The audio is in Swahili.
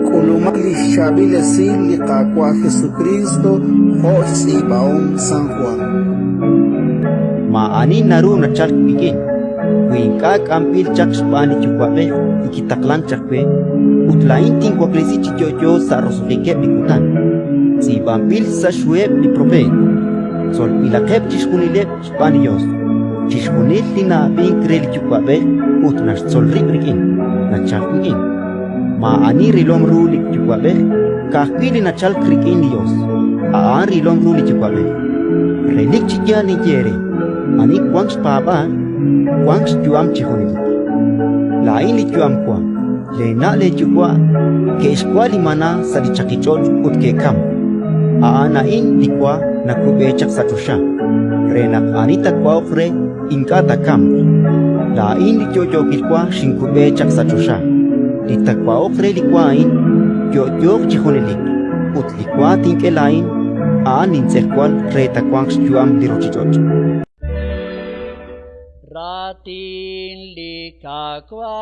Kulumali Shabile Sili Kakwa Jesucristo, José Baon San Juan. Maani naru na chalk pikin. Winka kampil chak spani chukwabe, ikitaklan chakwe. Utlain tin kwa kresi chichocho sa rosulike bikutan. Si bampil sa shwe bi prope. Sol pilakep chishkunile spanios. Chishkunil tina bin kreli chukwabe, utnash sol ribrikin. Na chalk pikin. Maani rilom rulik chukwabe, kahpili na chalk rikin dios. Aan rilom rulik chukwabe. Relik chikia ni jere. Ani kwangs papa, kwangs juam chihunilik. Lain li juam kwa, le na le chukwa, ke iskwa li mana sa di chakichot ut ke kam. Aanain li kwa na kubechak sa tusha. Renak anita kwa okre, inka ta kam. Lain li jojo kilkwa shin kubechak sa tusha. Li takwa okre li kwa in, jojo chihunilik. Ut li kwa tinke lain, aanin serkwal reta kwangs juam di rochichot. Ratin likakwa